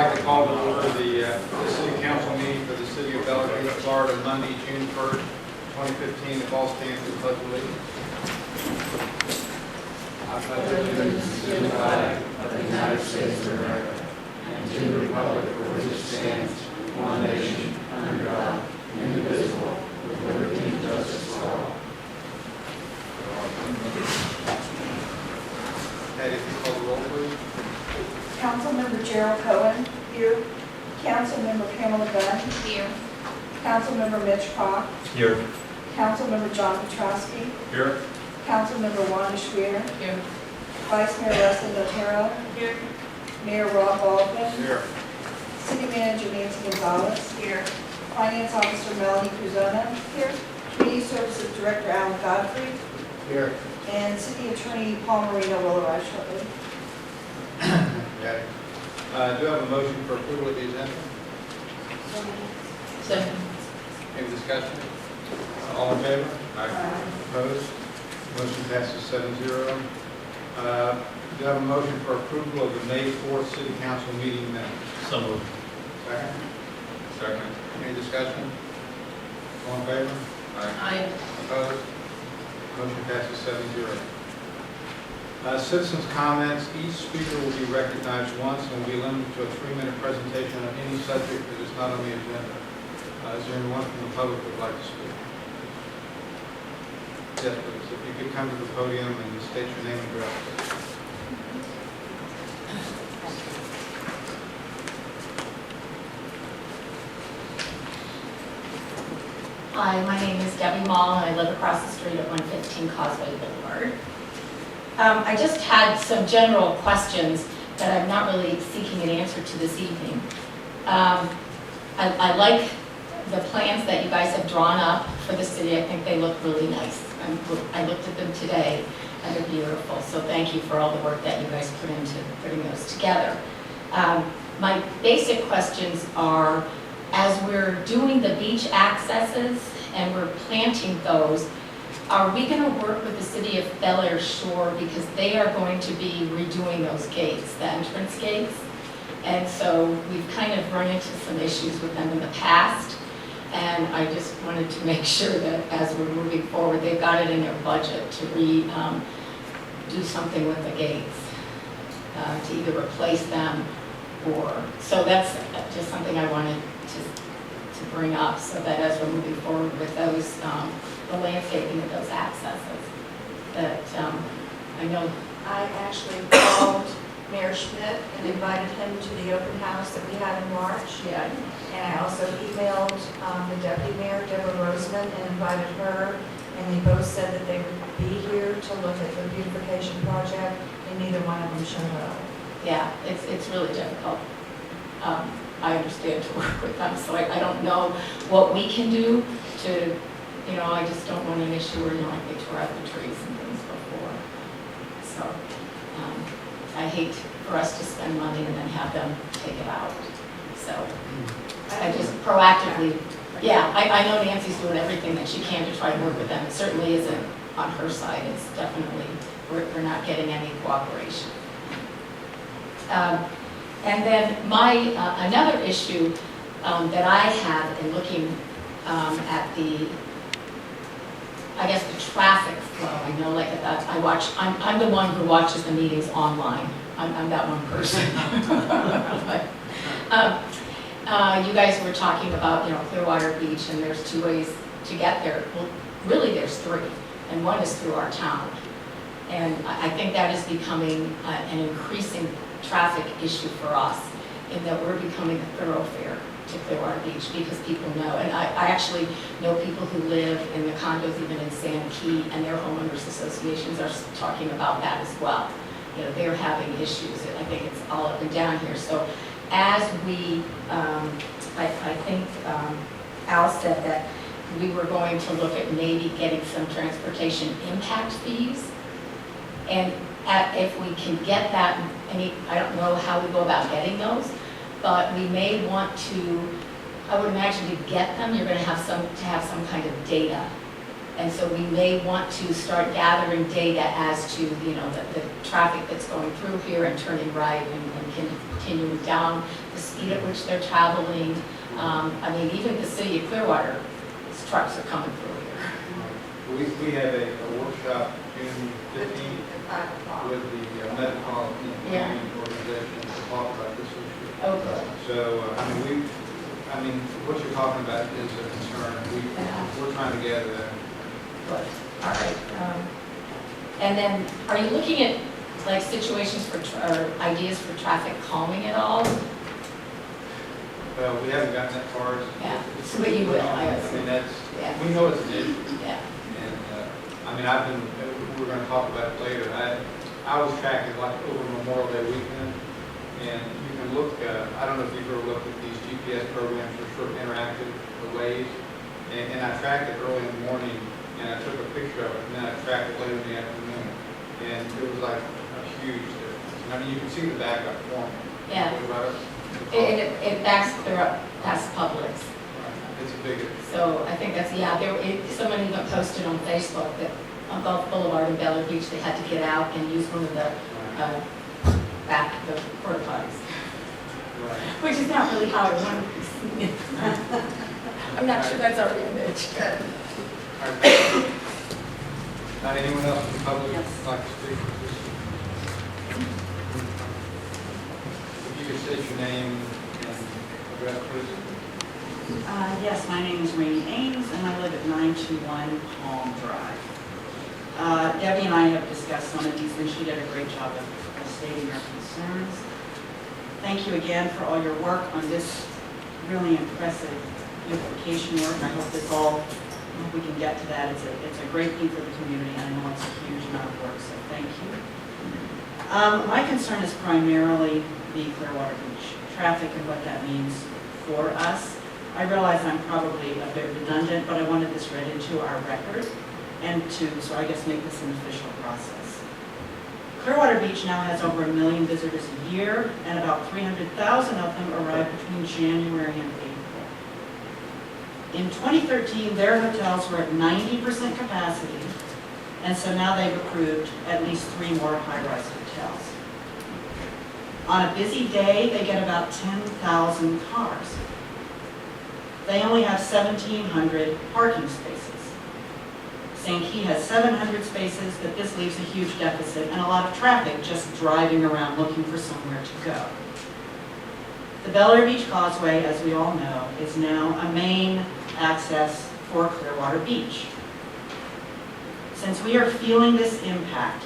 like to call to order the city council meeting for the city of Bella Vista, Florida, Monday, June 1st, 2015. If all stand for the pledge of allegiance. I pledge allegiance to the flag of the United States of America and to the republic for which it stands, one nation, under God, indivisible, with liberty and justice for all. Patty, if you call the roll, please. Councilmember Gerald Cohen. Here. Councilmember Pamela Gunn. Here. Councilmember Mitch Pop. Here. Councilmember John Petrowski. Here. Councilmember Wanda Schwer. Here. Vice Mayor Leslie Otero. Here. Mayor Rob Baldwin. Here. City Manager Nancy Gonzalez. Here. Finance Officer Melanie Cruzona. Here. Community Services Director Alan Godfrey. Here. And City Attorney Paul Marino will arrive shortly. Okay. Do I have a motion for approval of the agenda? Second. Any discussion? All in favor? Aye. Opposed? Motion passes 7-0. Do I have a motion for approval of the May 4th City Council meeting minutes? So moved. Second. Second. Any discussion? All in favor? Aye. Opposed? Motion passes 7-0. Citizens' comments. Each speaker will be recognized once and will be limited to a 3-minute presentation on any subject that is not on the agenda. Is there anyone from the public who would like to speak? Yes, please. If you could come to the podium and state your name and address, please. Hi, my name is Debbie Mall, and I live across the street at 115 Causeway Boulevard. I just had some general questions that I'm not really seeking an answer to this evening. I like the plans that you guys have drawn up for the city. I think they look really nice. I looked at them today, and they're beautiful. So thank you for all the work that you guys put into putting those together. My basic questions are, as we're doing the beach accesses and we're planting those, are we going to work with the city of Bel Air Shore, because they are going to be redoing those gates, the entrance gates? And so we've kind of run into some issues with them in the past, and I just wanted to make sure that as we're moving forward, they've got it in their budget to do something with the gates, to either replace them or, so that's just something I wanted to bring up, so that as we're moving forward with those, the landscaping of those accesses, that I know. I actually called Mayor Schmidt and invited him to the open house that we had in March. Yeah. And I also emailed the deputy mayor, Deborah Roseman, and invited her. And they both said that they would be here to look at the beautification project, and neither one of them showed up. Yeah, it's really difficult. I understand, to work with them, so I don't know what we can do to, I just don't want an issue where, like they tore out the trees and things before. So, I hate for us to spend money and then have them take it out. So, I just proactively, yeah, I know Nancy's doing everything that she can to try to work with them. It certainly isn't on her side. It's definitely, we're not getting any cooperation. And then my, another issue that I have in looking at the, I guess the traffic flow, I know like that I watch, I'm the one who watches the meetings online. I'm that one person. But, you guys were talking about, Clearwater Beach, and there's 2 ways to get there. Well, really there's 3, and one is through our town. And I think that is becoming an increasing traffic issue for us, in that we're becoming a thoroughfare to Clearwater Beach, because people know. And I actually know people who live in the condos even in Sand Key, and their homeowners associations are talking about that as well. They're having issues. I think it's all up and down here. So as we, I think Al said that we were going to look at maybe getting some transportation impact fees. And if we can get that, I don't know how we go about getting those, but we may want to, I would imagine to get them, you're going to have some kind of data And so we may want to start gathering data as to, you know, the traffic that's going through here and turning right and continuing down, the speed at which they're traveling. I mean, even the city of Clearwater, trucks are coming through here. We have a workshop June 15th At 5 o'clock. with the Metropolitan Yeah. Planning Organization to talk about this issue. Oh, good. So, I mean, what you're talking about is a concern. We're trying to gather that. Good. All right. And then, are you looking at like situations for, or ideas for traffic calming at all? Well, we haven't gotten that far. Yeah, but you will, I I assume. mean, that's, Yeah. we know it's an issue. Yeah. And, I mean, we're going to talk about it later. I was tracking like over Memorial Day weekend, and you can look, I don't know if you've ever looked at these GPS programs for short interactive ways, and I tracked it early in the morning, and I took a picture of it, and then I tracked it later in the afternoon, and it was like a huge difference. I mean, you can see the backup form. Yeah. What about it? It backs clear up past Publix. It's a big, So I think that's, yeah, someone even posted on Facebook that on Gulf Boulevard in Bel Air Beach, they had to get out and use one of the the porta potties, right. which is not really how I want to be seen. I'm not sure that's our image. All right. Anyone else from the public Yes. like to speak? If you could state your name and address, please. Yes, my name is Rainey Ames, and I live at 921 Palm Drive. Debbie and I have discussed some of these, and she did a great job of stating our concerns. Thank you again for all your work on this really impressive beautification work. I hope this all, I hope we can get to that. It's a great thing for the community, and I know it's a huge amount of work, so thank you. My concern is primarily the Clearwater Beach traffic and what that means for us. I realize I'm probably a bit redundant, but I wanted this read into our record and so I guess make this an official process. Clearwater Beach now has over 1 million visitors a year, and about 300,000 of them arrive between January and April. In 2013, their hotels were at 90% capacity, and so now they've approved at least 3 more high-rise hotels. On a busy day, they get about 10,000 cars. They only have 1,700 parking spaces. Sankey has 700 spaces, but this leaves a huge deficit and a lot of traffic just driving around looking for somewhere to go. The Bel Air Beach Causeway, as we all know, is now a main access for Clearwater Beach. Since we are feeling this impact,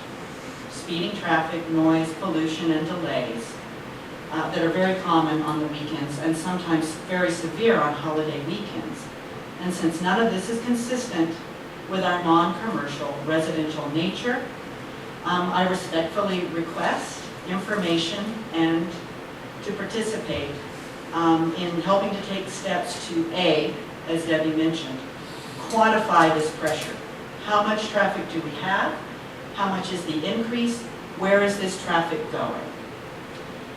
speeding traffic, noise, pollution, and delays, that are very common on the weekends and sometimes very severe on holiday weekends. And since none of this is consistent with our non-commercial residential nature, I respectfully request information and to participate in helping to take steps to A, as Debbie mentioned, quantify this pressure. How much traffic do we have? How much is the increase? Where is this traffic going?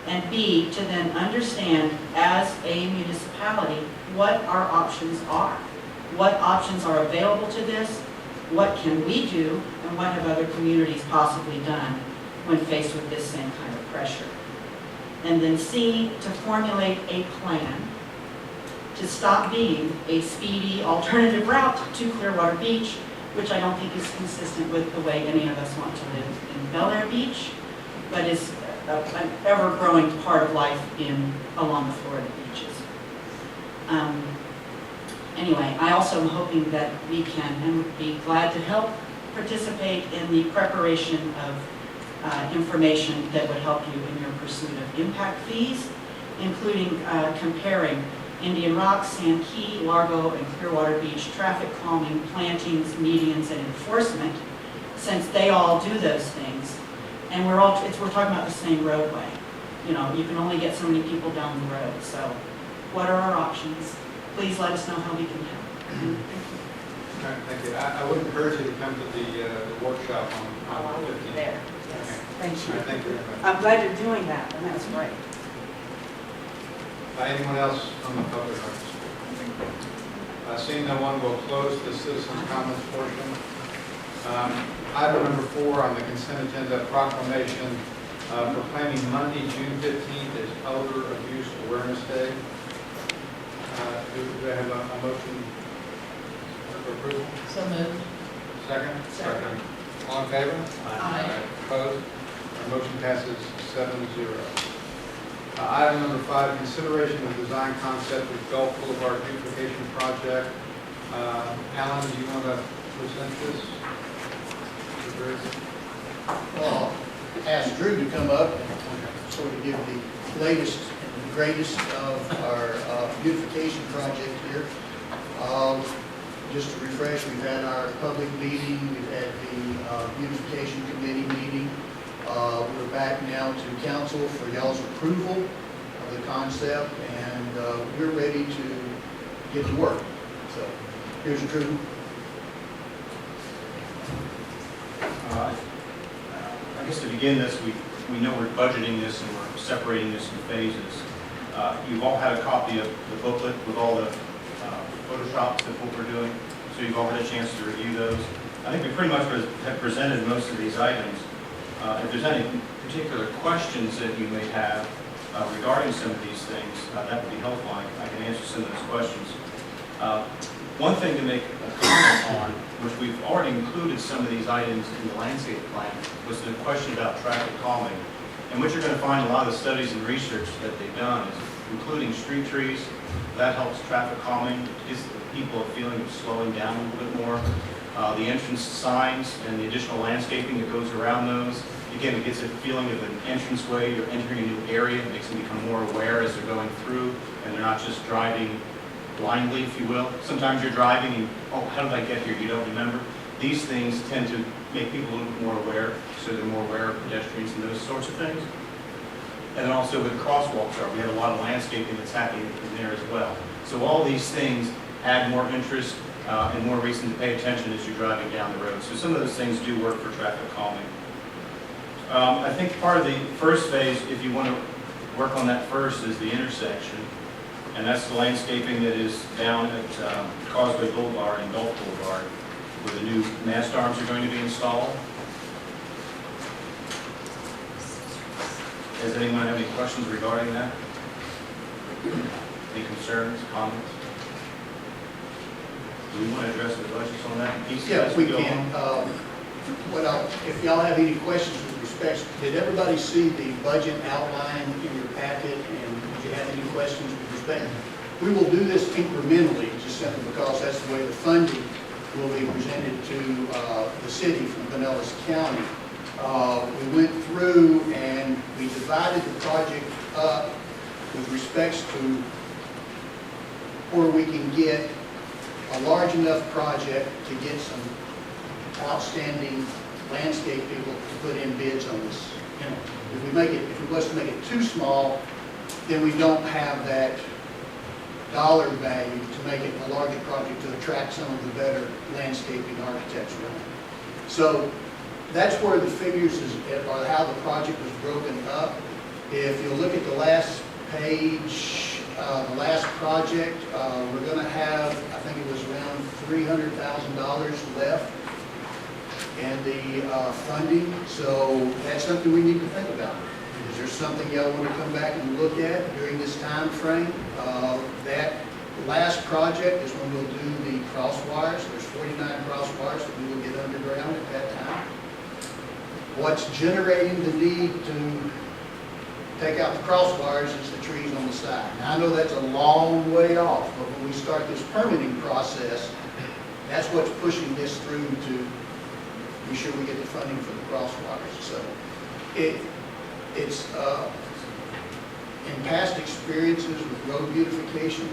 And B, to then understand as a municipality what our options are. What options are available to this? What can we do? And what have other communities possibly done when faced with this same kind of pressure? And then C, to formulate a plan to stop being a speedy alternative route to Clearwater Beach, which I don't think is consistent with the way any of us want to live in Bel Air Beach, but is an ever-growing part of life along the Florida beaches. Anyway, I also am hoping that we can and would be glad to help participate in the preparation of information that would help you in your pursuit of impact fees, including comparing Indian Rock, Sand Key, Largo, and Clearwater Beach traffic calming, plantings, medians, and enforcement, since they all do those things. And we're talking about the same roadway. You know, you can only get so many people down the road. So what are our options? Please let us know how we can help. All right, thank you. I would encourage you to come to the workshop on the 15th. There, yes. Thank All you. right, thank you very much. I'm glad you're doing that, and that's great. Anyone else from the public? Seeing no one, will close the citizens' comments portion. Item number 4 on the consent agenda, proclamation proclaiming Monday, June 15th as Elder Abuse Awareness Day. Do I have a motion for approval? So moved. Second? Second. All in favor? Aye. Opposed? Our motion passes 7-0. Item number 5, consideration of design concept of Gulf Boulevard beautification project. Alan, do you want to present this? Ask Drew to come up and sort of give the latest and the greatest of our beautification project here. Just to refresh, we've had our public meeting, we've had the beautification committee meeting. We're back now to council for y'all's approval of the concept, and we're ready to get to work. So here's Drew. I guess to begin this, we know we're budgeting this and we're separating this in phases. You've all had a copy of the booklet with all the photoshops of what we're doing, so you've all had a chance to review those. I think we pretty much have presented most of these items. If there's any particular questions that you may have regarding some of these things, that would be helpful. I can answer some of those questions. One thing to make a comment on, which we've already included some of these items in the landscape plan, was the question about traffic calming. And what you're going to find, a lot of the studies and research that they've done is including street trees. That helps traffic calming, it gives people a feeling of slowing down a little bit more. The entrance signs and the additional landscaping that goes around those, again, it gives a feeling of an entranceway. You're entering a new area, it makes them become more aware as they're going through, and they're not just driving blindly, if you will. Sometimes you're driving and, oh, how did I get here? You don't remember. These things tend to make people a little bit more aware, so they're more aware of pedestrians and those sorts of things. And then also with crosswalks, we have a lot of landscaping that's happening in there as well. So all these things add more interest and more reason to pay attention as you're driving down the road. So some of those things do work for traffic calming. I think part of the first phase, if you want to work on that first, is the intersection. And that's the landscaping that is down at Causeway Boulevard and Gulf Boulevard, where the new mast arms are going to be installed. Does anyone have any questions regarding that? Any concerns, comments? Do we want to address the budgets on that piece? Yeah, we can. If y'all have any questions with respect, did everybody see the budget outline in your packet, and did you have any questions with respect? We will do this incrementally, just simply because that's the way the funding will be presented to the city from Pinellas County. We went through and we divided the project up with respects to where we can get a large enough project to get some outstanding landscape people to put in bids on this. If we was to make it too small, then we don't have that dollar value to make it a larger project to attract some of the better landscaping architects around. So that's where the figures or how the project was broken up. If you look at the last page, the last project, we're going to have, I think it was around $300,000 left in the funding. So that's something we need to think about. Is there something y'all want to come back and look at during this time frame? That last project is when we'll do the cross wires. There's 49 cross wires that we will get underground at that time. What's generating the need to take out the cross wires is the trees on the side. Now, I know that's a long way off, but when we start this permitting process, that's what's pushing this through to be sure we get the funding for the cross wires. So it's in past experiences with road beautification,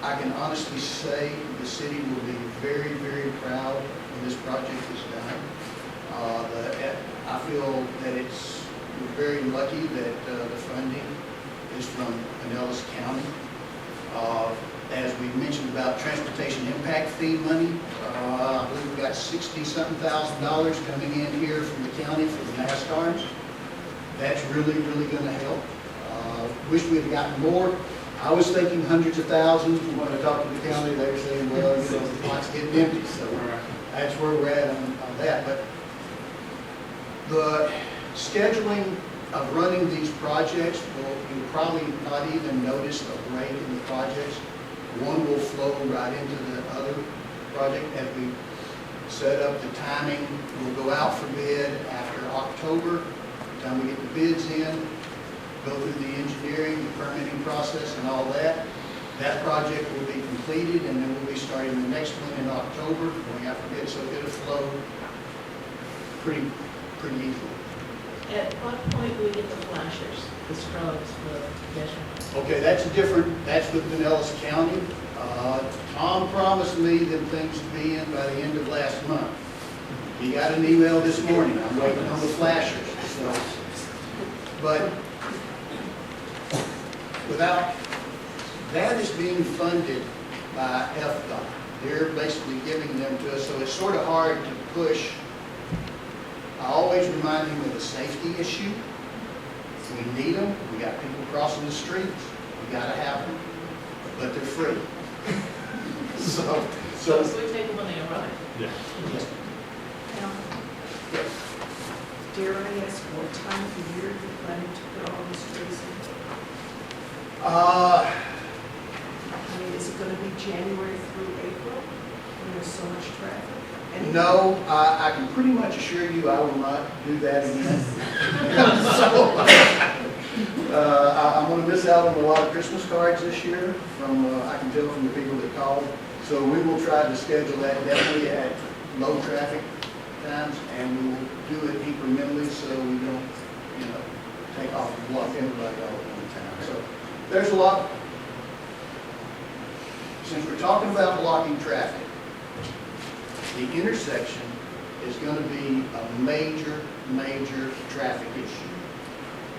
I can honestly say the city will be very, very proud when this project is done. I feel that we're very lucky that the funding is from Pinellas County. As we mentioned about transportation impact fee money, I believe we got $60-something thousand coming in here from the county for the mast arms. That's really, really going to help. Wish we'd have gotten more, I was thinking hundreds of thousands, and when I talked to the county, they were saying, well, you know, the pot's getting empty, so that's where we're at on that. But the scheduling of running these projects, you'll probably not even notice a break in the projects. One will flow right into the other project as we set up the timing. We'll go out for bid after October, time we get the bids in, go through the engineering, the permitting process and all that. That project will be completed, and then we'll be starting the next one in October, going out for bid, so it'll flow pretty easily. At what point do we get the flashers, the strobes for the measurements? Okay, that's with Pinellas County. Tom promised me them things to be in by the end of last month. He got an email this morning, I'm waiting on the flashers, so. But without, that is being funded by FDOT. They're basically giving them to us, so it's sort of hard to push. I always remind him of the safety issue. We need them, we got people crossing the streets, we gotta have them, but they're free. So So we take them when they arrive? Yeah. yes. Dare I ask what time of the year you're planning to put all these trees in? I mean, is it gonna be January through April, when there's so much traffic? And- No, I can pretty much assure you I will not do that again. So, I'm going to miss out on a lot of Christmas cards this year from, I can tell from the people that called. So we will try to schedule that definitely at low traffic times, and we will do it incrementally so we don't, you know, take off and block everybody all at one time. So there's a lot. Since we're talking about blocking traffic, the intersection is going to be a major traffic issue.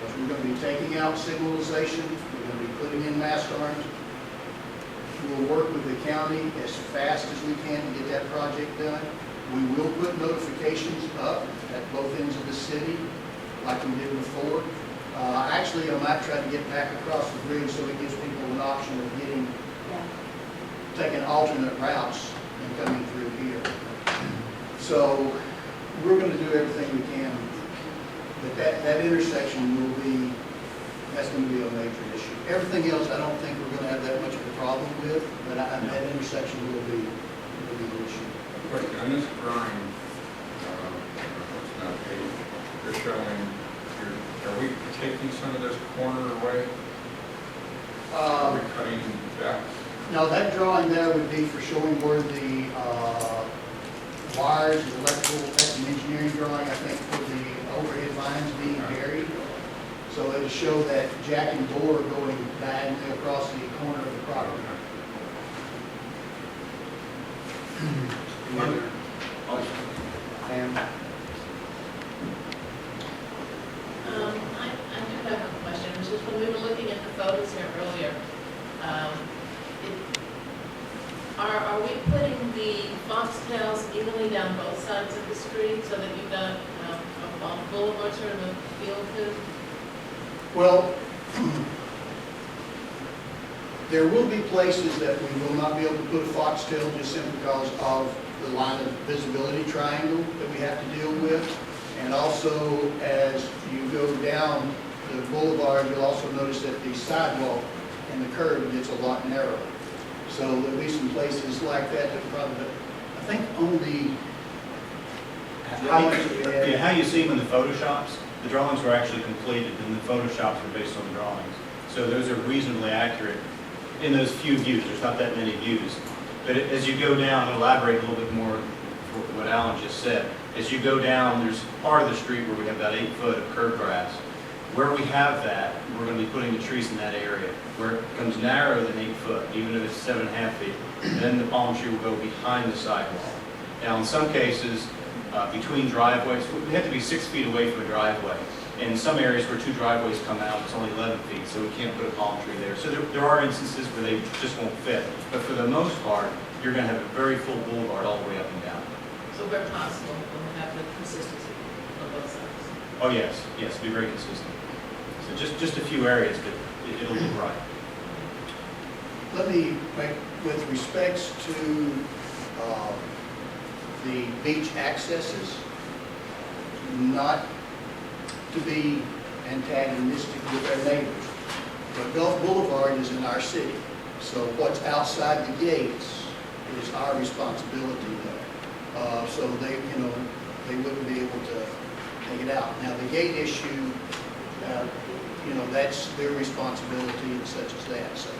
Because we're going to be taking out signalization, we're going to be putting in mask arms. We'll work with the county as fast as we can to get that project done. We will put notifications up at both ends of the city, like we did before. Actually, I might try to get back across the bridge so it gives people an option of taking alternate routes and coming through here. So we're going to do everything we can, but that intersection will be, that's going to be a major issue. Everything else, I don't think we're going to have that much of a problem with, but that intersection will be an issue. Wait, on this drawing, it's not paved, you're showing, are we taking some of this corner away? Are we cutting back? Now, that drawing there would be for showing where the wires, the electrical, that's an engineering drawing, I think, for the overhead lines being buried. So it'll show that jack and bore going diagonally across the corner of the property. Pam? I do have a question, which is when we were looking at the photos here earlier, are we putting the foxtails evenly down both sides of the street so that you've got a boulevard sort of a feel to? Well, there will be places that we will not be able to put a foxtail just simply because of the line of visibility triangle that we have to deal with. And also, as you go down the boulevard, you'll also notice that the sidewalk and the curb gets a lot narrower. So there'll be some places like that that probably, I think only, how much do we have? Yeah, how you see them in the Photoshops, the drawings were actually completed, and the Photoshops were based on the drawings. So those are reasonably accurate in those few views. There's not that many views. But as you go down, I'll elaborate a little bit more for what Alan just said. As you go down, there's part of the street where we have about 8 foot of curb grass. Where we have that, we're going to be putting the trees in that area. Where it becomes narrower than 8 foot, even if it's 7.5 feet, then the palm tree will go behind the sidewalk. Now, in some cases, between driveways, we have to be 6 feet away from a driveway. In some areas where 2 driveways come out, it's only 11 feet, so we can't put a palm tree there. So there are instances where they just won't fit. But for the most part, you're going to have a very full boulevard all the way up and down. So where possible, we'll have the consistency on both sides. Oh, yes, yes, be very consistent. So just a few areas, but it'll look right. let me make, with respects to the beach accesses, not to be antagonistic with our neighbors, but Gulf Boulevard is in our city, so what's outside the gates is our responsibility there. So they, they wouldn't be able to take it out. Now, the gate issue, that's their responsibility and such as that, so.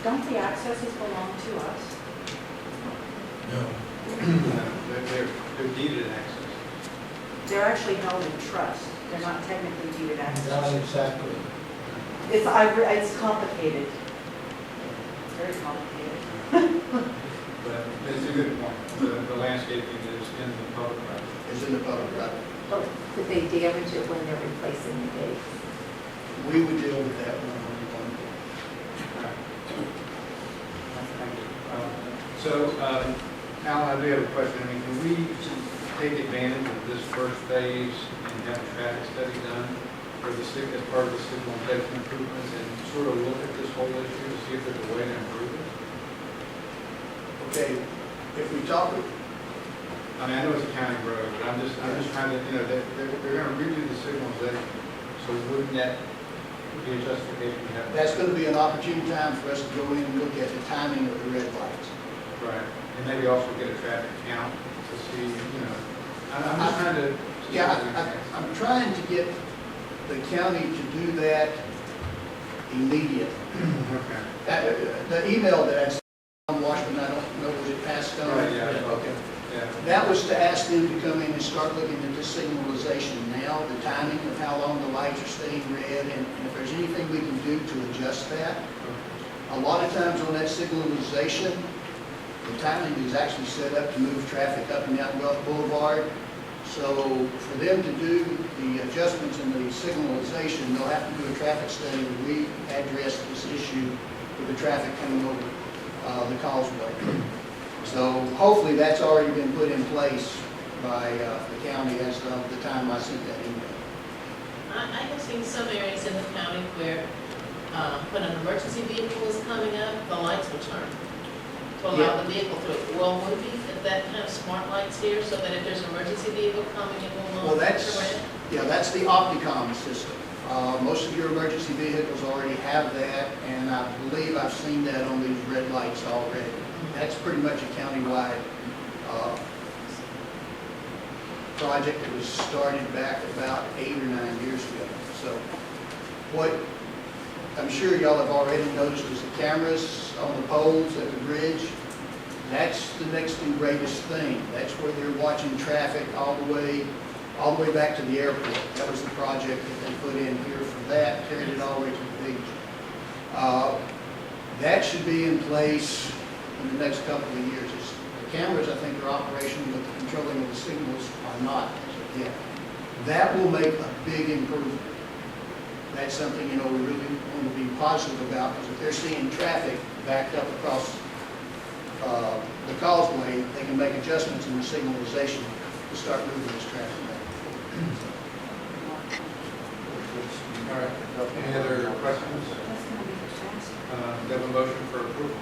Don't the accesses belong to us? They're deeded access. They're actually held in trust. They're not technically deeded Not access. exactly. It's complicated. Very complicated. But it's a good point. The landscaping is in the public right. Is in the public right. But could they damage it when they're replacing the gates? We would deal with that one. Thank you. So, Alan, I do have a question. I mean, can we take advantage of this first phase and have a traffic study done for the as part of the signalization improvements and sort of look at this whole issue to see if there's a way to improve it? Okay, if we talk, I mean, I know it's a county road, but I'm just trying to, they're going to redo the signalization. So wouldn't that be a justification to have? that's going to be an opportune time for us to go in and look at the timing of the red lights. Right. And maybe also get a traffic count to see, I'm just trying to. Yeah, I'm trying to get the county to do that immediately. Okay. The email that I sent from Washington, I don't know, was it passed on? Right, yeah. Okay. Yeah. That was to ask them to come in and start looking at the signalization now, the timing of how long the lights are staying red, and if there's anything we can do to adjust that. A lot of times on that signalization, the timing is actually set up to move traffic up and down Gulf Boulevard. So for them to do the adjustments in the signalization, they'll have to do a traffic study to re-address this issue with the traffic coming over the causeway. So hopefully that's already been put in place by the county as of the time I sent that email. I have seen some areas in the county where when an emergency vehicle is coming up, the lights will turn to allow the vehicle through. Well, would we get that kind of smart lights here so that if there's an emergency vehicle coming, it will Well, not that's, turn red? yeah, that's the Opticom system. Most of your emergency vehicles already have that, and I believe I've seen that on these red lights already. That's pretty much a countywide project that was started back about 8 or 9 years ago. So what I'm sure y'all have already noticed is the cameras on the poles at the bridge. That's the next and greatest thing. That's where they're watching traffic all the way back to the airport. That was the project that they put in here for that, carried it all the way to the beach. That should be in place in the next couple of years. The cameras, I think, are operational, but the controlling of the signals are not as of yet. That will make a big improvement. That's something, we really want to be positive about, because if they're seeing traffic backed up across the causeway, they can make adjustments in the signalization to start moving this traffic back. All right. Any other questions? We have a motion for approval.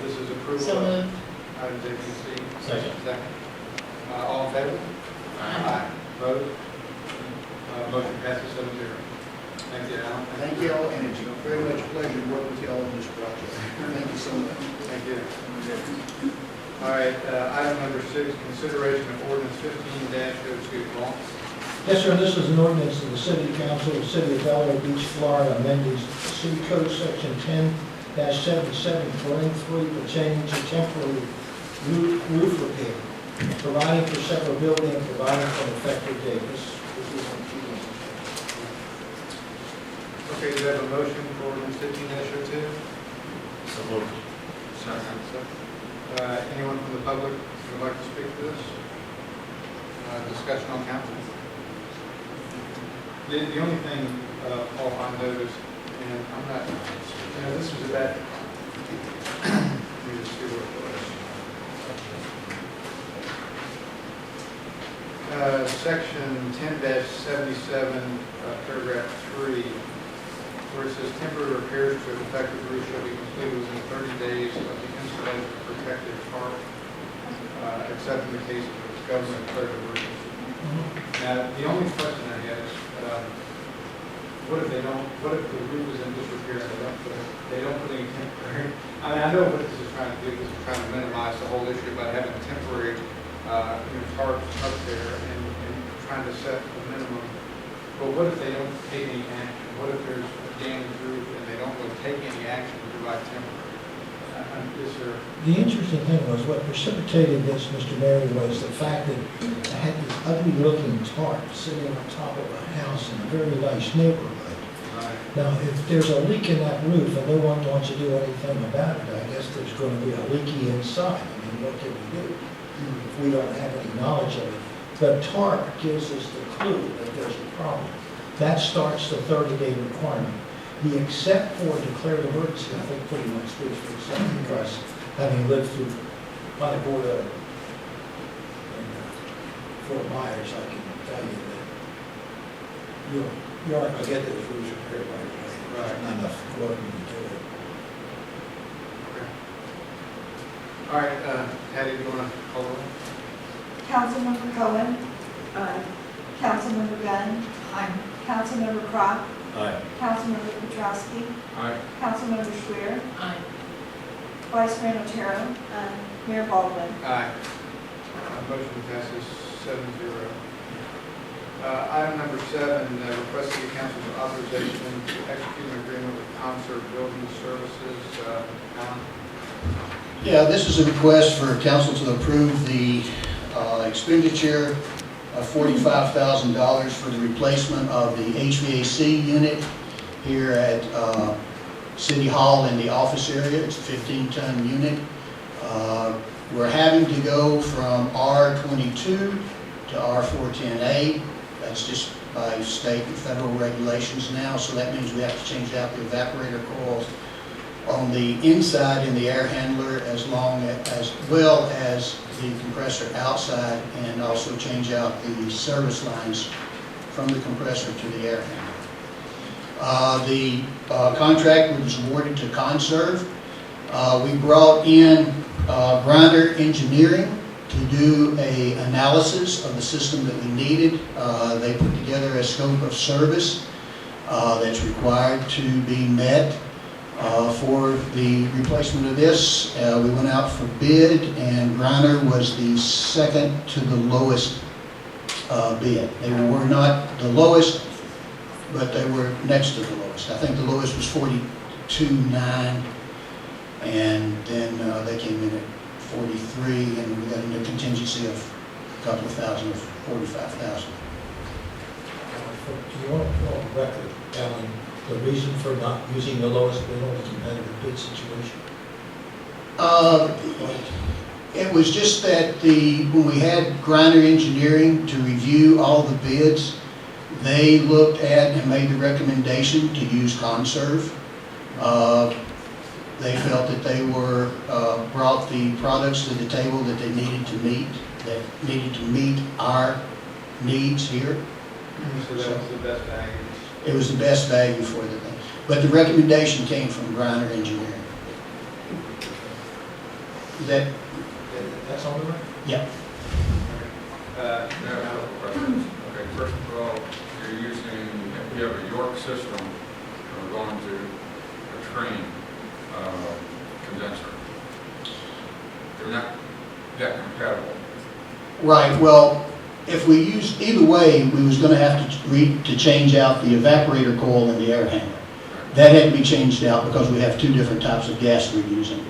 This is approval So of moved. items A, B, C. Second. All in favor? Aye. Opposed? Motion passes 7-0. Thank you, Alan. Thank you all, and it's very much a pleasure to work with you all on this project. Thank you so much. Thank you. All right, item number 6, consideration of ordinance 15-02. Paul? Yes, sir, this is an ordinance of the City Council of the City of Delaware Beach, Florida, amending City Code Section 10-77, Parent 3, pertaining to temporary roof repair, providing for severability and providing for an effective date. This is on Tuesday. Okay, do we have a motion for ordinance 15-02? So moved. Anyone from the public who would like to speak to this? Discussion on council? The only thing, Paul, I noticed, and I'm not, this was about, let me just see what it was. Section 10-77, paragraph 3, where it says temporary repairs to the affected roof shall be completed within 30 days of the installation of protective tarp, except in the case of a government declared emergency. Now, the only question I have is, what if the roof is in disrepair and they don't put any temporary, I mean, I know what this is trying to do, this is trying to minimize the whole issue by having temporary, tarps up there and trying to set the minimum. But what if they don't take any action? What if there's a damaged roof and they don't really take any action to provide temporary? Is there, The interesting thing was what precipitated this, Mr. Mayor, was the fact that I had this ugly looking tarp sitting on top of a house in a very nice neighborhood. Now, if there's a leak in that roof and no one wants to do anything about it, I guess there's going to be a leaky inside. I mean, what can we do if we don't have any knowledge of it? The tarp gives us the clue that there's a problem. That starts the 30-day requirement. The except for declared emergency, I think pretty much speaks for itself because having lived through my border in Fort Myers, I can tell you that you aren't going to get those roofs repaired right away. Right. Not enough work to do it. okay. All right, Patty, do you want to call the roll? Councilmember Cohen, Aye. Councilmember Gunn, Aye. Councilmember Crop, Aye. Councilmember Petrowski, Aye. Councilmember Schwer, Aye. Vice Mayor Notaro, Mayor Baldwin. Aye. Motion passes 7-0. Item number 7, request the council's authorization to execute an agreement with Concert Building Services. Alan? Yeah, this is a request for council to approve the expenditure of $45,000 for the replacement of the HVAC unit here at City Hall in the office area. It's a 15-ton unit. We're having to go from R22 to R410A. That's just by state and federal regulations now, so that means we have to change out the evaporator coils on the inside in the air handler as well as the compressor outside, and also change out the service lines from the compressor to the air handler. The contract was awarded to Conserve. We brought in Grinder Engineering to do an analysis of the system that we needed. They put together a scope of service that's required to be met for the replacement of this. We went out for bid, and Grinder was the second to the lowest bid. They were not the lowest, but they were next to the lowest. I think the lowest was $42,900, and then they came in at $43,000, and we got into contingency of a couple of thousand of $45,000. Do you want to put on record, Alan, the reason for not using the lowest bid on a competitive bid situation? It was just that when we had Grinder Engineering to review all the bids, they looked at and made the recommendation to use Conserve. They felt that they were brought the products to the table that they needed to meet our needs here. So that was the best value. It was the best value for the thing. But the recommendation came from Grinder Engineering. That's on the record? Yeah. Now, I have a question. Okay, first of all, you have a York system, and we're going to a train condenser. They're not that compatible. Right, well, if we use, either way, we was gonna have to change out the evaporator coil and the air handler. That had to be changed out because we have two different types of gas we're using.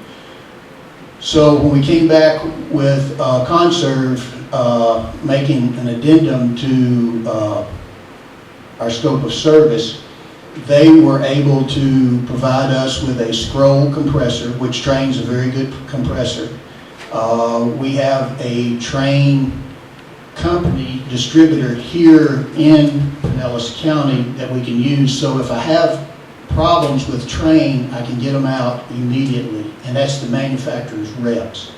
So when we came back with Conserve making an addendum to our scope of service, they were able to provide us with a scroll compressor, which Train's a very good compressor. We have a Train company distributor here in Pinellas County that we can use. So if I have problems with Train, I can get them out immediately, and that's the manufacturer's reps.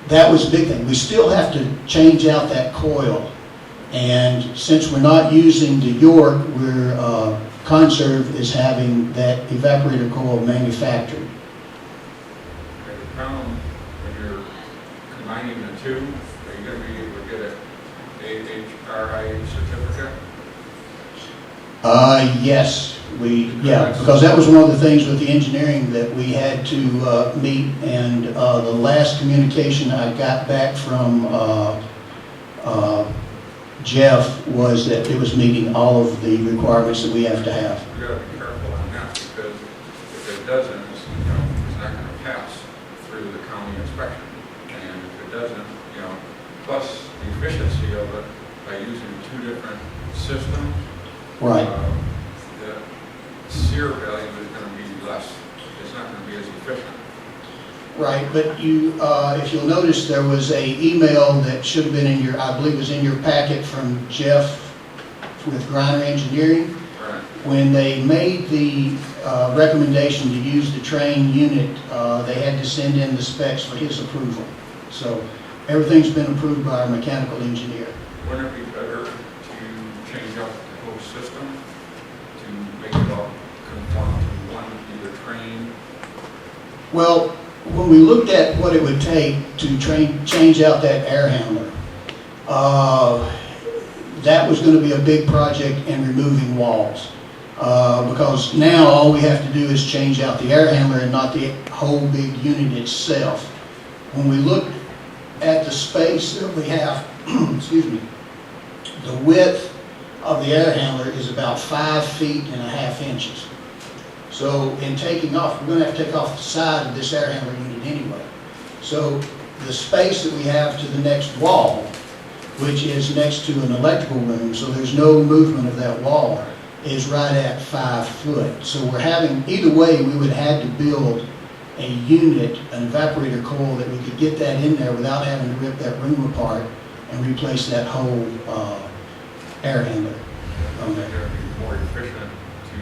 That was a big thing. We still have to change out that coil, and since we're not using the York, we're Conserve is having that evaporator coil manufactured. At the town, when you're combining the two, are you gonna be able to get a AHRI certificate? Yes, because that was one of the things with the engineering that we had to meet, and the last communication I got back from Jeff was that it was meeting all of the requirements that we have to have. You gotta be careful on that, because if it doesn't, it's not gonna pass through the county inspection. And if it doesn't, plus the efficiency of it by using two different systems. Right. The SEER value is gonna be less, it's not gonna be as efficient. Right, but you, if you'll notice, there was a email that should have been in your, I believe was in your packet from Jeff with Griner Engineering. Right. When they made the recommendation to use the train unit, they had to send in the specs for his approval. So everything's been approved by our mechanical engineer. Wouldn't it be better to change out the whole system to make it all conform to one, either train? Well, when we looked at what it would take to change out that air handler, that was going to be a big project in removing walls. Because now all we have to do is change out the air handler and not the whole big unit itself. When we look at the space that we have, excuse me, the width of the air handler is about 5 feet and a half inches. So in taking off, we're going to have to take off the side of this air handler unit anyway. So the space that we have to the next wall, which is next to an electrical room, so there's no movement of that wall, is right at 5 foot. So we're having, either way, we would have had to build a unit, an evaporator coil, that we could get that in there without having to rip that room apart and replace that whole air handler on there. It would be more efficient to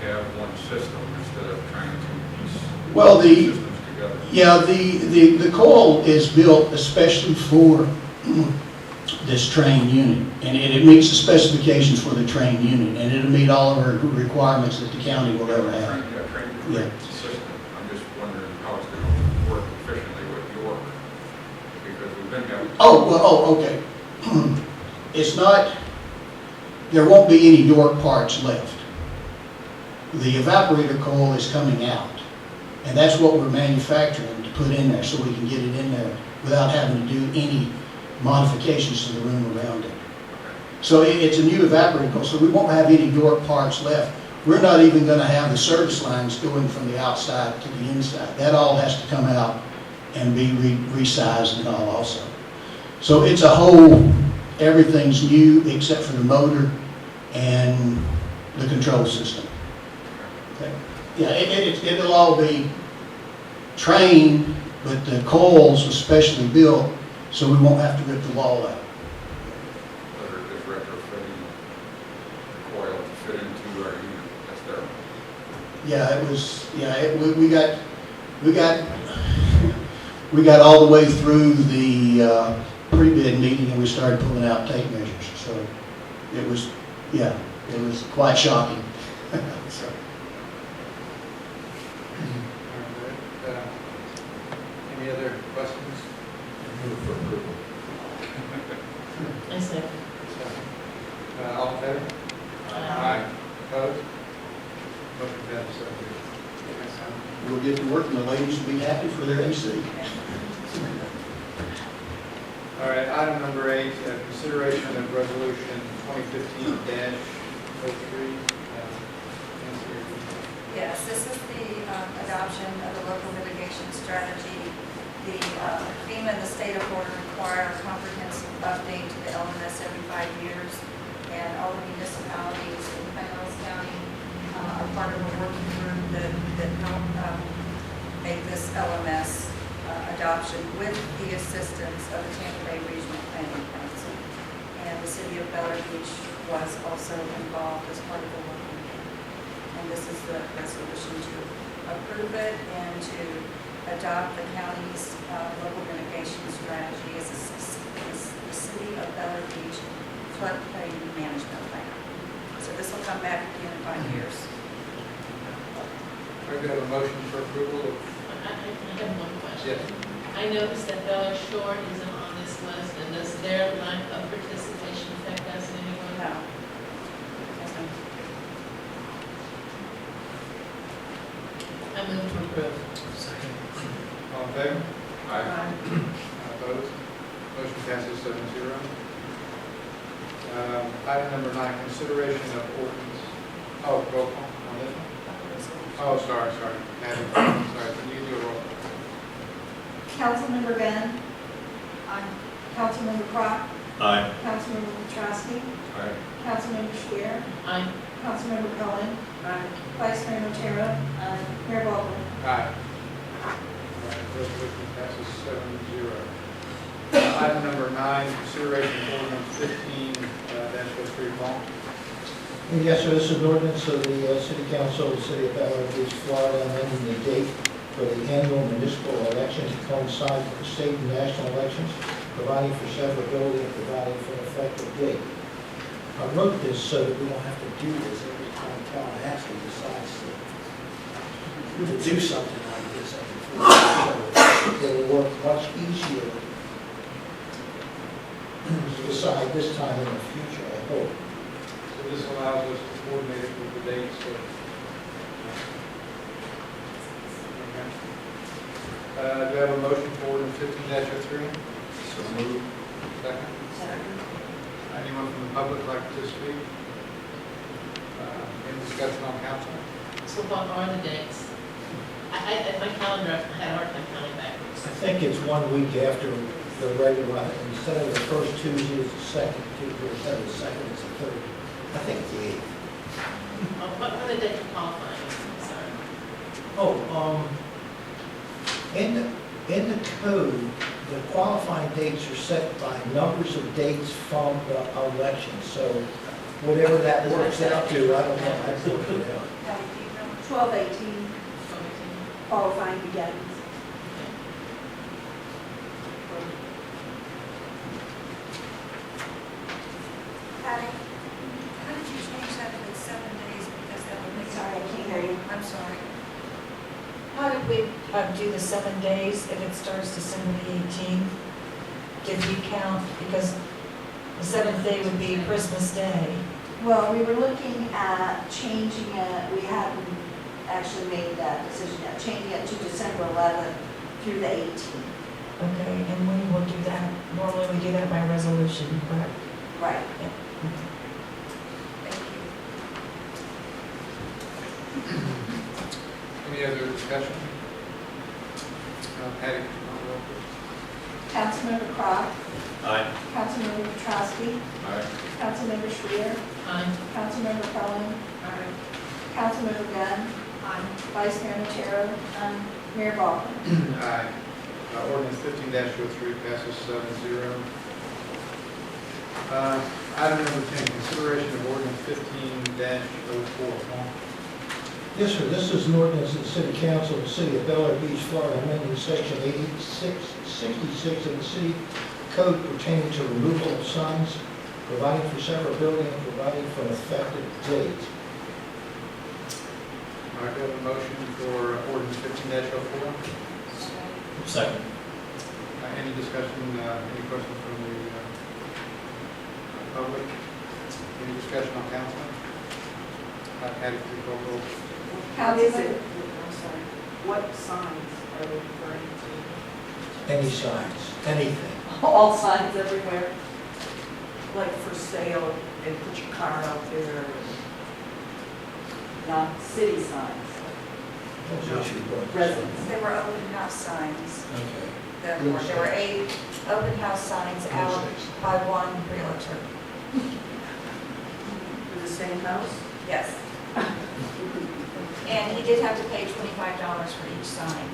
have one system instead of trying to piece Well, systems together. Yeah, the coil is built especially for this train unit, and it meets the specifications for the train unit, and it'll meet all of our requirements that the county will ever have. Train to Yeah. create the system. I'm just wondering how it's going to work efficiently with York, because we've been having. Okay. It's not, there won't be any York parts left. The evaporator coil is coming out, and that's what we're manufacturing to put in there, so we can get it in there without having to do any modifications to the room around it. So it's a new evaporator coil, so we won't have any York parts left. We're not even going to have the service lines going from the outside to the inside. That all has to come out and be resized and all also. So it's a whole, everything's new except for the motor and the control system. Okay. Yeah, it'll all be trained, but the coils were specially built so we won't have to rip the wall out. Whether it's retrofitting the coil to fit into our unit, that's their. Yeah, it was, we got all the way through the pre-bid meeting and we started pulling out tape measures. So it was quite shocking. So. Any other questions? I see. All in favor? Aye. Opposed? Motion passes 7-0. We'll get to work and the ladies will be happy for their AC. All right, item number 8, consideration of resolution 2015-03. Yes, this is the adoption of the local mitigation strategy. The FEMA and the state of Florida require a comprehensive update to the LMS every 5 years, and all the municipalities in Pinellas County are part of a working group that help make this LMS adoption with the assistance of the Tampa Bay Regional Planning Council. And the city of Bel Air Beach was also involved as part of the working group. And this is the resolution to approve it and to adopt the county's local mitigation strategy as the city of Bel Air Beach floodplain management plan. So this will come back again in 5 years. I do have a motion for approval of, I have one question. yes. I noticed that Bella Shore isn't on this list, and does their lack of participation affect us in any way? No. I move to approve. All in favor? Aye. Opposed? Motion passes 7-0. Item number 9, consideration of ordinance. Oh, roll call on this one? Oh, sorry. Madam, sorry, can you do a roll call? Councilmember Gunn? Aye. Councilmember Crop? Aye. Councilmember Petrowski? Aye. Councilmember Schwer? Aye. Councilmember Cullen? Vice Mayor Notaro? Mayor Baldwin? Aye. Resolution passes 7-0. Item number 9, consideration of ordinance 15-03, Paul. Yes, sir, this is an ordinance of the City Council of the City of Bel Beach, Florida, amending the date for the annual municipal election to coincide with the state and national elections, providing for severability and providing for an effective date. I wrote this so that we don't have to do this every time Tallahassee decides to do something like this. It will work much easier to decide this time in the future, I hope. So this allows us to coordinate it with the dates of. Okay. Do I have a motion for ordinance 15-03? So moved. Second. Anyone from the public like to speak? Any discussion on council? So what are the dates? My calendar, I had a hard time counting backwards. I think it's 1 week after the regular, instead of the first Tuesday, it's the second Tuesday, instead of the second, it's the third. I think it's the 8th. What are the dates for qualifying? Sorry. Oh, in the code, the qualifying dates are set by numbers of dates from the election. So whatever that works out to, I don't know. I worked it out. 12/18 qualifying begins. Patty, how did you change that to 7 days? Because that would make. Sorry, I can't hear you. I'm sorry. How did we do the 7 days if it starts December the 18th? Did we count, because the 7th day would be Christmas Day? Well, we were looking at changing it, we hadn't actually made that decision yet, changing it to December 11th through the 18th. Okay, and we will do that, normally we do that by resolution, correct? Right. Thank you. Any other discussion? Patty, on the roll, please. Councilmember Crop? Aye. Councilmember Petrowski? Aye. Councilmember Schwer? Aye. Councilmember Cullen? Councilmember Gunn? Vice Mayor Notaro? Mayor Baldwin? Aye. Ordinance 15-03 passes 7-0. Item number 10, consideration of ordinance 15-04. Paul. Yes, sir, this is an ordinance of the City Council of the City of Bel Air Beach, Florida, amending section 66 of the city code pertaining to removal of signs, providing for severability and providing for an effective date. All right, do I have a motion for ordinance 15-04? Second. Any discussion, any questions from the public? Any discussion on council? Patty, please call roll. What is it? I'm sorry. What signs are they referring to? Any signs, anything. All signs everywhere, like for sale, and put your car out there, not city signs, Those are your points. residents. There were open house signs. Okay. There were 8 open house signs out by one realtor. For the same house? Yes. And he did have to pay $25 for each sign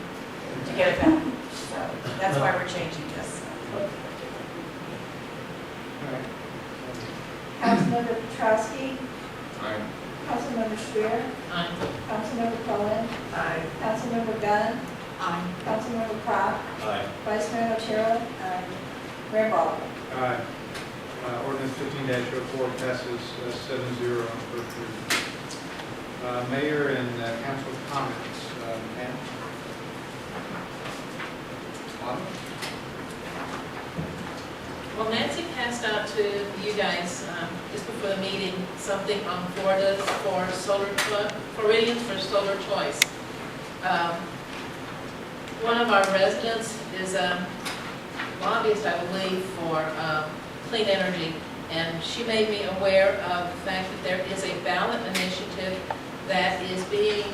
to get it back. So that's why we're changing this. All right. Councilmember Petrowski? Aye. Councilmember Schwer? Aye. Councilmember Cullen? Aye. Councilmember Gunn? Councilmember Crop? Aye. Vice Mayor Notaro? Mayor Baldwin? Aye. Ordinance 15-04 passes 7-0 on first reading. Mayor and council comments. Pam? Autumn? Well, Nancy passed out to you guys, just before the meeting, something on Florida for Floridians for solar choice. One of our residents is a lobbyist, I believe, for clean energy, and she made me aware of the fact that there is a ballot initiative that is being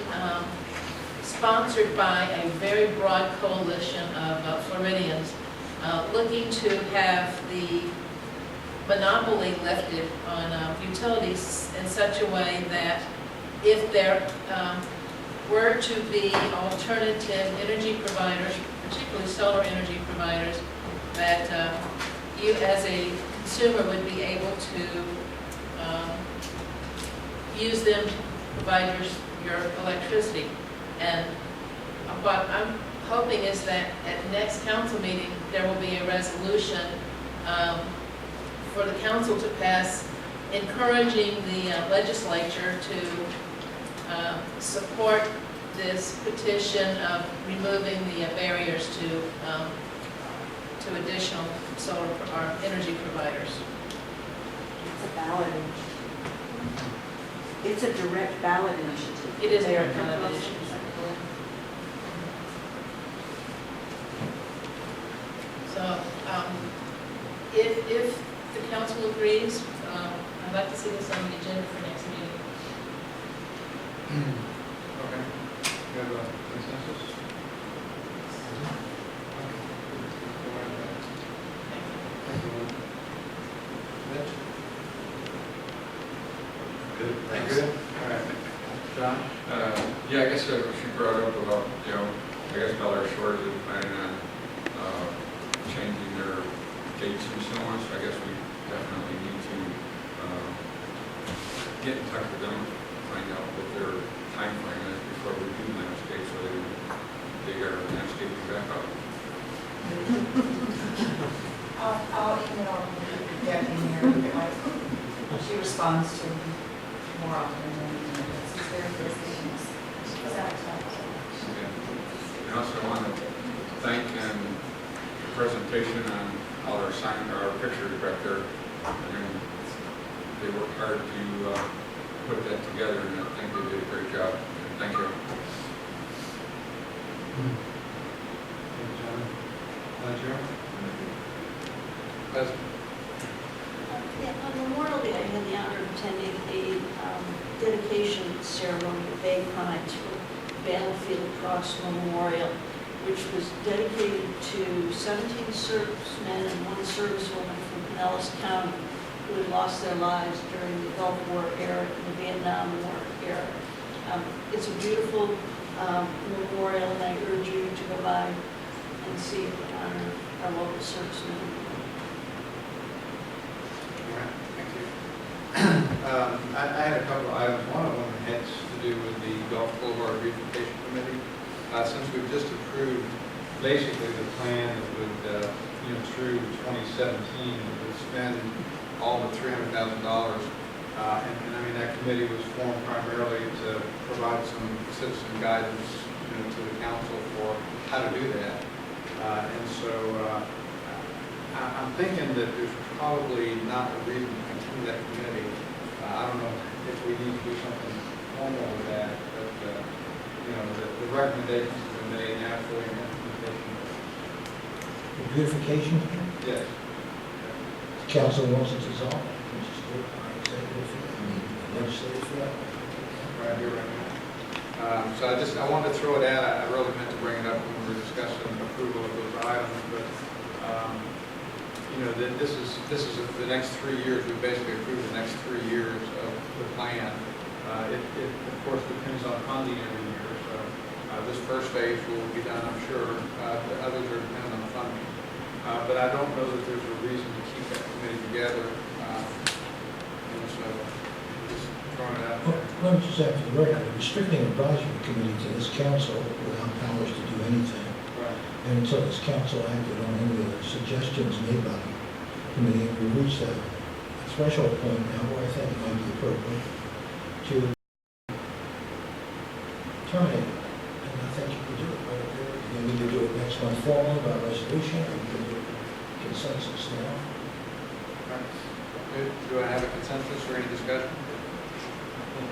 sponsored by a very broad coalition of Floridians looking to have the monopoly lifted on utilities in such a way that if there were to be alternative energy providers, particularly solar energy providers, that you as a consumer would be able to use them to provide your electricity. And what I'm hoping is that at next council meeting, there will be a resolution for the council to pass encouraging the legislature to support this petition of removing the barriers to additional solar or energy providers. It's a ballot. It's a direct ballot initiative. It is a They are direct ballot proposing initiative. So if the council agrees, I'd like to see this on the agenda for next meeting. Okay. You have a consensus? Thank you. Mitch? Good, thanks. Good? All right. John? Yeah, I guess she brought up about, I guess Bel Air Shores is planning on changing their dates and so on, so I guess we definitely need to get in touch with them, find out what their time frame is before we do landscape, so they dig our landscaping back up. I'll email Deputy Mayor. She responds to me more often than she's very busy. She's out of touch. And also I want to thank the presentation on all our pictures back there. I mean, they worked hard to put that together, and I think they did a great job. Thank you. John? Jeremy? President? Yeah, on Memorial Day, I had the honor of attending a dedication ceremony at Bay Pine to Battlefield Cross Memorial, which was dedicated to 17 servicemen and 1 servicewoman from Pinellas County who had lost their lives during the Gulf War era and the Vietnam War era. It's a beautiful memorial, and I urge you to go by and see it and honor our local servicemen. All right, thank you. I had a couple of items. One of them has to do with the Gulf Boulevard Beautification Committee. Since we've just approved basically the plan that would, through 2017, would spend all but $300,000. And I mean, that committee was formed primarily to provide some citizen guidance, to the council for how to do that. And so I'm thinking that there's probably not a reason to continue that committee. I don't know if we need to do something formal with that, but, the recommendations have been made now for implementation. The beautification, Yes. the council wants it dissolved, which is good, executive, legislative. Right here, right now. So I wanted to throw it out. I really meant to bring it up when we were discussing approval of those items, but, this is the next 3 years. We basically approved the next 3 years of the plan. It of course depends on funding every year, so this first phase will be done, I'm sure. The others are dependent on funding. But I don't know that there's a reason to keep that committee together. So just throwing it out there. Let me just add for the record, the restricting advisory committee to this council without powers to do anything. Right. And until this council acted on any of the suggestions made by the committee, we reached a threshold point now where I think it might be appropriate to Is there any discussion?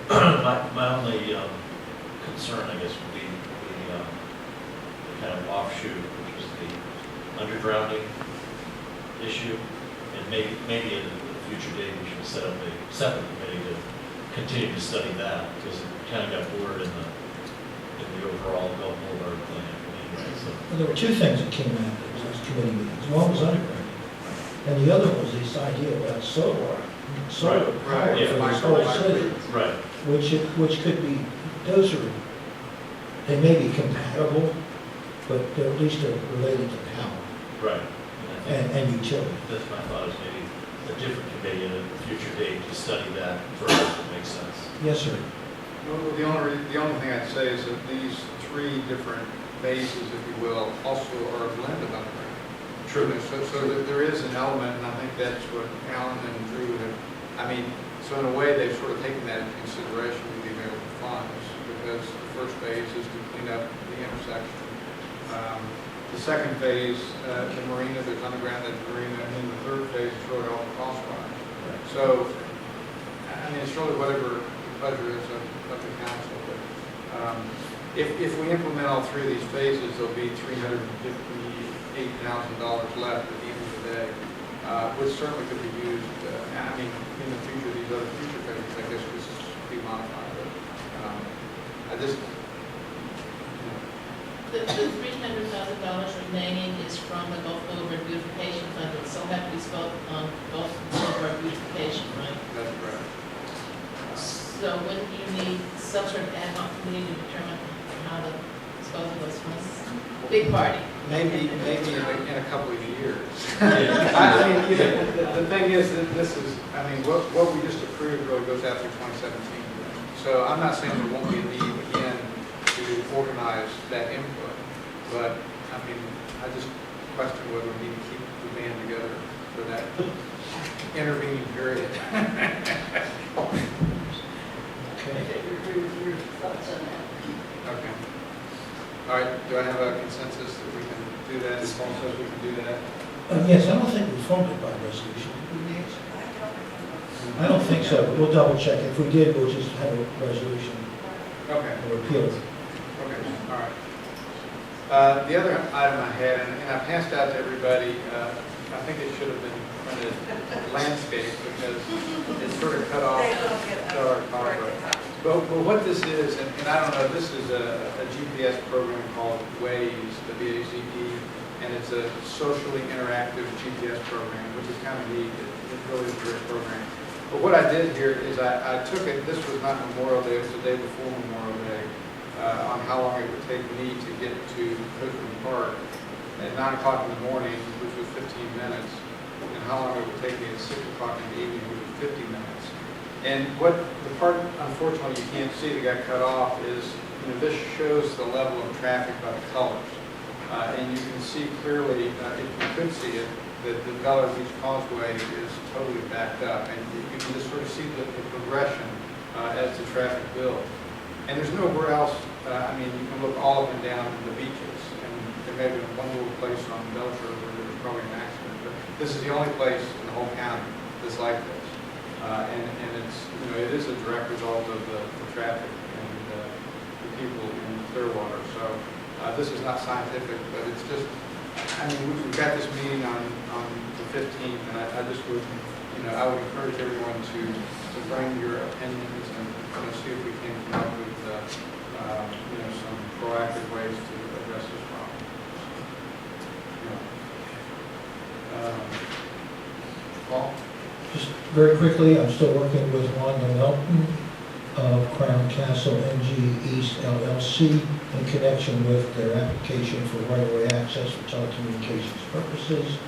My only concern, I guess, would be the kind of offshoot, which is the undergrounding issue. And maybe in a future date, we should set up a separate committee to continue to study that, because it kind of got blurred in the overall Gulf Boulevard plan anyway, so. Well, there were two things that came out of those committee meetings. One was underground, and the other was this idea about solar power Right, for yeah. this whole city, Right. which could be, they may be compatible, but they're at least related to power Right. And I think and utility. that's my thought, is maybe a different committee at a future date to study that further, if it makes sense. Yes, sir. Well, the only thing I'd say is that these three different phases, if you will, also are a blend of underground. True. So there is an element, and I think that's what Alan and Drew have, I mean, so in a way, they've sort of taken that into consideration with the available funds, because the first phase is to clean up the intersection. The second phase, the marina, there's underground at the marina, and then the third phase is really all the crosswise. So, I mean, it's really whatever the pleasure is of the council, but if we implement all three of these phases, there'll be $358,000 left at the end of the day, which certainly could be used, I mean, in the future, these other future phases, I guess, this could be modified, but I just, The $300,000 remaining is from the Gulf Boulevard beautification fund, it so have to be spent on Gulf Boulevard beautification, right? that's correct. So when do you need some sort of ad hoc committee to determine how to dispose of those funds? Big party. Maybe in a couple of years. I mean, you know, the thing is that this is, I mean, what we just approved really goes out through 2017. So I'm not saying there won't be a need again to organize that input, but I mean, I just question whether we need to keep the band together for that intervening period. Okay. Your thoughts on that? Okay. All right, do I have a consensus that we can do that, as Paul says we can do that? Yes, I don't think we formed it by resolution. Did we, Nancy? I don't remember. I don't think so, but we'll double check. If we did, we'll just have a resolution Okay. or repeal it. Okay, all right. The other item I had, and I passed out to everybody, I think it should have been printed landscape because it's sort of cut off. They don't get to our power. But what this is, and I don't know, this is a GPS program called Waze, the WAZE, and it's a socially interactive GPS program, which is kind of neat. It really is a great program. But what I did here is I took it, this was not Memorial Day, it was the day before Memorial Day, on how long it would take me to get to Cushman Park at 9 o'clock in the morning, which was 15 minutes, and how long it would take me at 6 o'clock in the evening, which was 50 minutes. And what the part, unfortunately, you can't see that got cut off is, you know, this shows the level of traffic by the colors. And you can see clearly, if you could see it, that the Bel Air Beach Causeway is totally backed up. And you can just sort of see the progression as the traffic builds. And there's nowhere else, I mean, you can look all up and down the beaches. And there may be one little place on Belcher where there was probably an accident. But this is the only place in the whole county that's like this. And it's, you know, it is a direct result of the traffic and the people in Clearwater. So this is not scientific, but it's just, I mean, we've got this meeting on the 15th, and I just would, you know, I would encourage everyone to bring your opinions and, you know, see if we can come up with, you know, some proactive ways to address this problem. Paul? Just very quickly, I'm still working with Wanda Melton of Crown Castle NG East LLC in connection with their application for right-of-way access for telecommunications purposes.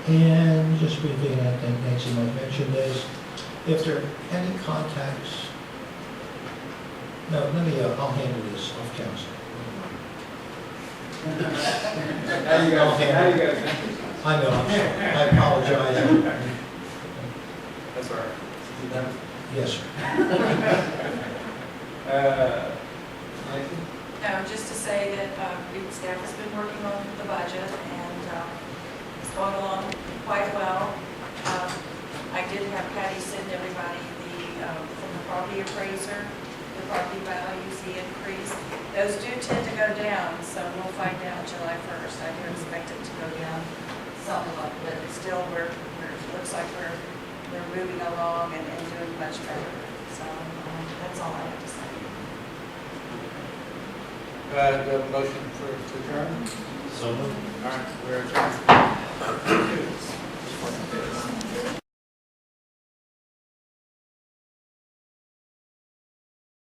And just briefly, and I think Nancy might mention this, if there are any contacts, no, I'll handle this off council. How you guys? I know, I'm sorry. I apologize. That's all right. Yes, sir. Nathan? No, just to say that staff has been working on the budget and it's going along quite well. I did have Patty send everybody the property appraiser, the property values, the increase. Those do tend to go down, so we'll find out July 1st. I do expect it to go down somewhat, but still, looks like we're moving along and doing much better. So that's all I have to say. Do I have a motion to adjourn? So moved. All right, we're adjourned.